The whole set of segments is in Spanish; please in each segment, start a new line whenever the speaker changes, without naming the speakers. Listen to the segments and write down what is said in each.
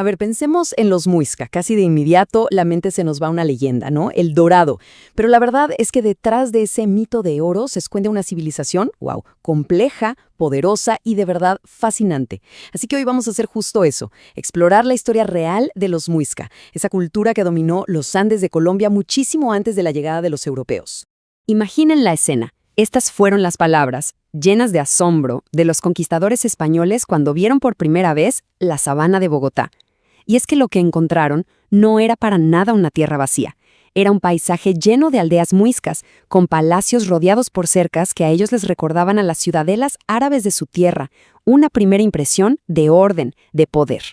A ver, pensemos en los Muisca. Casi de inmediato la mente se nos va a una leyenda, ¿no? El Dorado. Pero la verdad es que detrás de ese mito de oro se esconde una civilización, wow, compleja, poderosa y de verdad fascinante. Así que hoy vamos a hacer justo eso, explorar la historia real de los Muisca, esa cultura que dominó los Andes de Colombia muchísimo antes de la llegada de los europeos.
Imaginen la escena. Estas fueron las palabras, llenas de asombro, de los conquistadores españoles cuando vieron por primera vez la sabana de Bogotá. Y es que lo que encontraron no era para nada una tierra vacía. Era un paisaje lleno de aldeas muiscas, con palacios rodeados por cercas que a ellos les recordaban a las ciudadelas árabes de su tierra, una primera impresión de orden, de poder.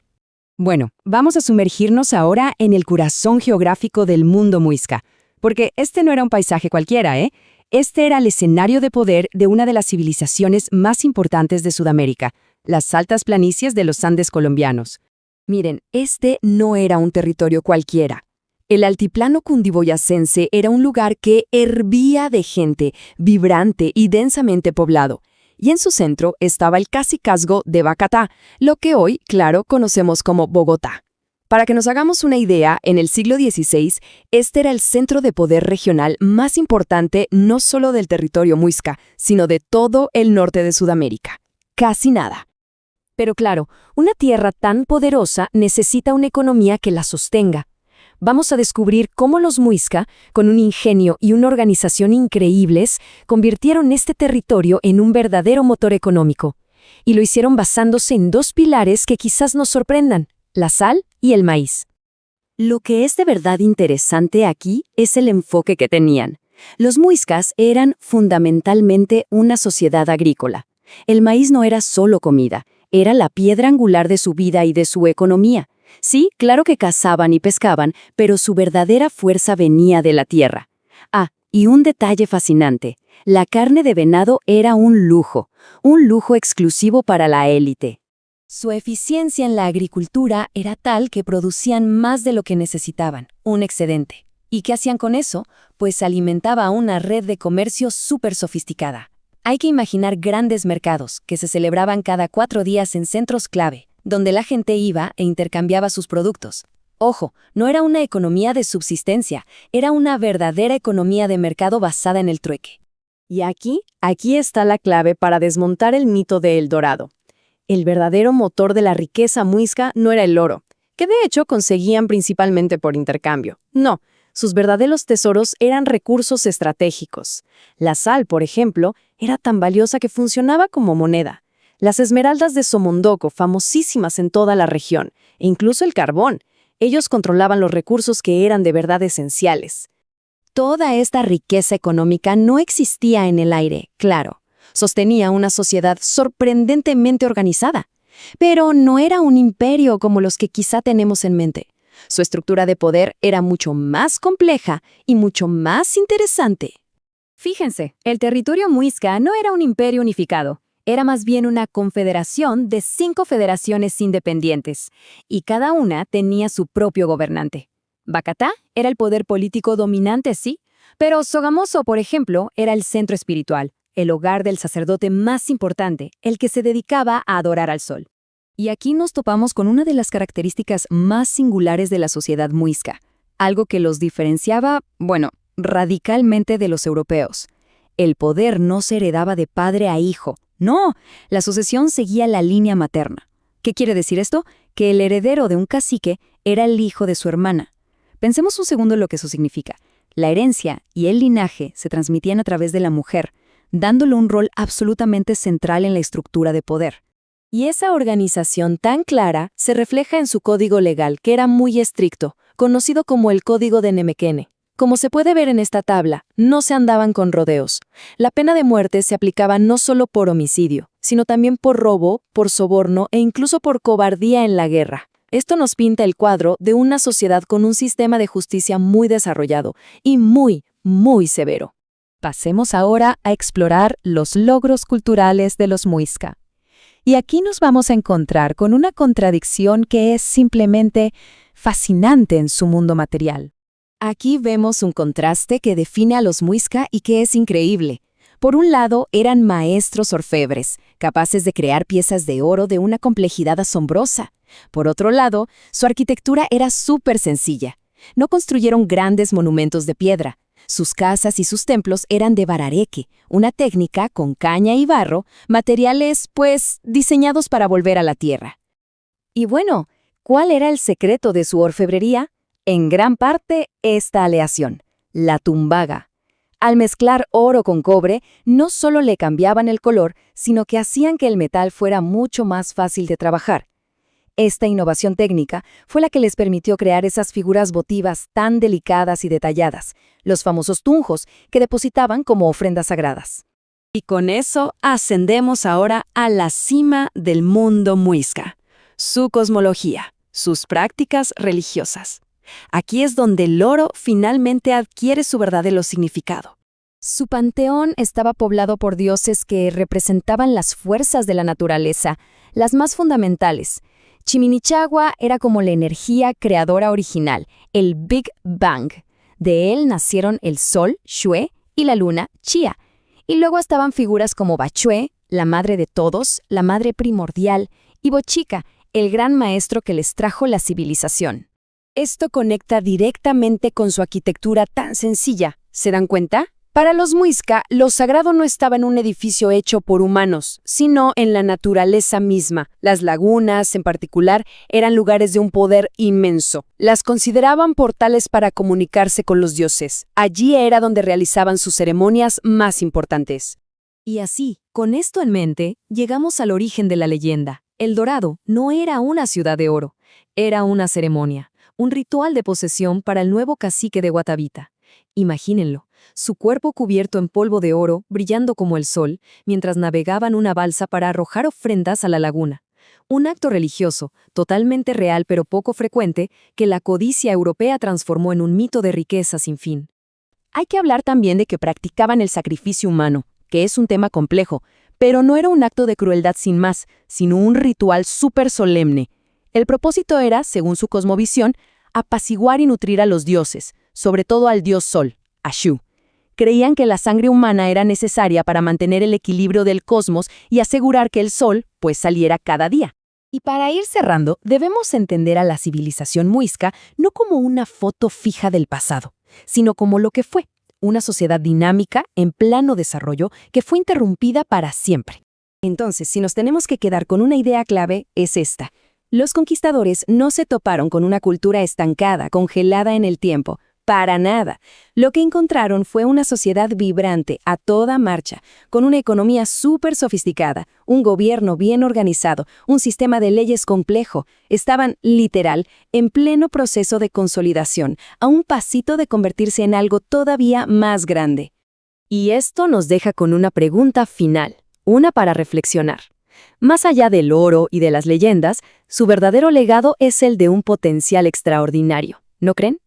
Bueno, vamos a sumergirnos ahora en el corazón geográfico del mundo muisca, porque este no era un paisaje cualquiera, ¿eh? Este era el escenario de poder de una de las civilizaciones más importantes de Sudamérica, las altas planicies de los Andes colombianos. Miren, este no era un territorio cualquiera. El altiplano cundiboyacense era un lugar que hervía de gente, vibrante y densamente poblado. Y en su centro estaba el cacicazgo de Bacatá, lo que hoy, claro, conocemos como Bogotá. Para que nos hagamos una idea, en el siglo XVI, este era el centro de poder regional más importante no solo del territorio muisca, sino de todo el norte de Sudamérica. Casi nada. Pero claro, una tierra tan poderosa necesita una economía que la sostenga. Vamos a descubrir cómo los muisca, con un ingenio y una organización increíbles, convirtieron este territorio en un verdadero motor económico. Y lo hicieron basándose en dos pilares que quizás nos sorprendan: la sal y el maíz. Lo que es de verdad interesante aquí es el enfoque que tenían. Los muiscas eran fundamentalmente una sociedad agrícola. El maíz no era solo comida, era la piedra angular de su vida y de su economía. Sí, claro que cazaban y pescaban, pero su verdadera fuerza venía de la tierra. Ah, y un detalle fascinante: la carne de venado era un lujo exclusivo para la élite. Su eficiencia en la agricultura era tal que producían más de lo que necesitaban, un excedente. ¿Y qué hacían con eso? Pues alimentaba a una red de comercio súper sofisticada. Hay que imaginar grandes mercados que se celebraban cada 4 días en centros clave, donde la gente iba e intercambiaba sus productos. Ojo, no era una economía de subsistencia, era una verdadera economía de mercado basada en el trueque. Y aquí está la clave para desmontar el mito de El Dorado. El verdadero motor de la riqueza muisca no era el oro, que de hecho conseguían principalmente por intercambio. No, sus verdaderos tesoros eran recursos estratégicos. La sal, por ejemplo, era tan valiosa que funcionaba como moneda. Las esmeraldas de Somondoko, famosísimas en toda la región, e incluso el carbón. Ellos controlaban los recursos que eran de verdad esenciales. Toda esta riqueza económica no existía en el aire, claro. Sostenía una sociedad sorprendentemente organizada. Pero no era un imperio como los que quizá tenemos en mente. Su estructura de poder era mucho más compleja y mucho más interesante. Fíjense, el territorio muisca no era un imperio unificado. Era más bien una confederación de 5 federaciones independientes, y cada una tenía su propio gobernante. Bacatá era el poder político dominante, sí, pero Sogamoso, por ejemplo, era el centro espiritual, el hogar del sacerdote más importante, el que se dedicaba a adorar al sol. Y aquí nos topamos con una de las características más singulares de la sociedad muisca, algo que los diferenciaba, radicalmente de los europeos. El poder no se heredaba de padre a hijo. No, la sucesión seguía la línea materna. ¿Qué quiere decir esto? Que el heredero de un cacique era el hijo de su hermana. Pensemos un segundo en lo que eso significa. La herencia y el linaje se transmitían a través de la mujer, dándole un rol absolutamente central en la estructura de poder. Y esa organización tan clara se refleja en su código legal, que era muy estricto, conocido como el Código de Nemequene. Como se puede ver en esta tabla, no se andaban con rodeos. La pena de muerte se aplicaba no solo por homicidio, sino también por robo, por soborno e incluso por cobardía en la guerra. Esto nos pinta el cuadro de una sociedad con un sistema de justicia muy desarrollado y muy, muy severo. Pasemos ahora a explorar los logros culturales de los muisca. Y aquí nos vamos a encontrar con una contradicción que es simplemente fascinante en su mundo material. Aquí vemos un contraste que define a los muisca y que es increíble. Por un lado, eran maestros orfebres,
capaces de crear piezas de oro de una complejidad asombrosa. Por otro lado, su arquitectura era súper sencilla. No construyeron grandes monumentos de piedra. Sus casas y sus templos eran de barareque, una técnica con caña y barro, materiales, pues, diseñados para volver a la tierra. Y bueno, ¿cuál era el secreto de su orfebrería? En gran parte, esta aleación, la tumbaga. Al mezclar oro con cobre, no solo le cambiaban el color, sino que hacían que el metal fuera mucho más fácil de trabajar. Esta innovación técnica fue la que les permitió crear esas figuras votivas tan delicadas y detalladas, los famosos tunjos que depositaban como ofrendas sagradas.
Y con eso ascendemos ahora a la cima del mundo muisca, su cosmología, sus prácticas religiosas. Aquí es donde el oro finalmente adquiere su verdadero significado.
Su panteón estaba poblado por dioses que representaban las fuerzas de la naturaleza, las más fundamentales. Chiminichagua era como la energía creadora original, el Big Bang. De él nacieron el sol, Xue, y la luna, Chia. Y luego estaban figuras como Bachue, la madre de todos, la madre primordial, y Bochica, el gran maestro que les trajo la civilización. Esto conecta directamente con su arquitectura tan sencilla. ¿Se dan cuenta? Para los muisca, lo sagrado no estaba en un edificio hecho por humanos, sino en la naturaleza misma. Las lagunas, en particular, eran lugares de un poder inmenso. Las consideraban portales para comunicarse con los dioses. Allí era donde realizaban sus ceremonias más importantes. Y así, con esto en mente, llegamos al origen de la leyenda. El Dorado no era una ciudad de oro, era una ceremonia, un ritual de posesión para el nuevo cacique de Guatavita. Imagínenlo. Su cuerpo cubierto en polvo de oro, brillando como el sol, mientras navegaban una balsa para arrojar ofrendas a la laguna. Un acto religioso, totalmente real pero poco frecuente, que la codicia europea transformó en un mito de riqueza sin fin. Hay que hablar también de que practicaban el sacrificio humano, que es un tema complejo, pero no era un acto de crueldad sin más, sino un ritual súper solemne. El propósito era, según su cosmovisión, apaciguar y nutrir a los dioses, sobre todo al dios Sol, Ashu. Creían que la sangre humana era necesaria para mantener el equilibrio del cosmos y asegurar que el sol, pues, saliera cada día. Y para ir cerrando, debemos entender a la civilización muisca no como una foto fija del pasado, sino como lo que fue, una sociedad dinámica en pleno desarrollo que fue interrumpida para siempre. Entonces, si nos tenemos que quedar con una idea clave, es esta. Los conquistadores no se toparon con una cultura estancada, congelada en el tiempo. Para nada. Lo que encontraron fue una sociedad vibrante, a toda marcha, con una economía súper sofisticada, un gobierno bien organizado, un sistema de leyes complejo. Estaban, literal, en pleno proceso de consolidación, a un pasito de convertirse en algo todavía más grande. Y esto nos deja con una pregunta final, una para reflexionar. Más allá del oro y de las leyendas, su verdadero legado es el de un potencial extraordinario, ¿no creen?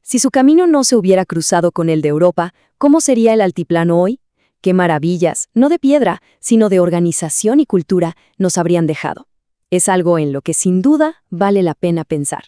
Si su camino no se hubiera cruzado con el de Europa, ¿cómo sería el altiplano hoy? ¿Qué maravillas, no de piedra, sino de organización y cultura, nos habrían dejado? Es algo en lo que sin duda vale la pena pensar.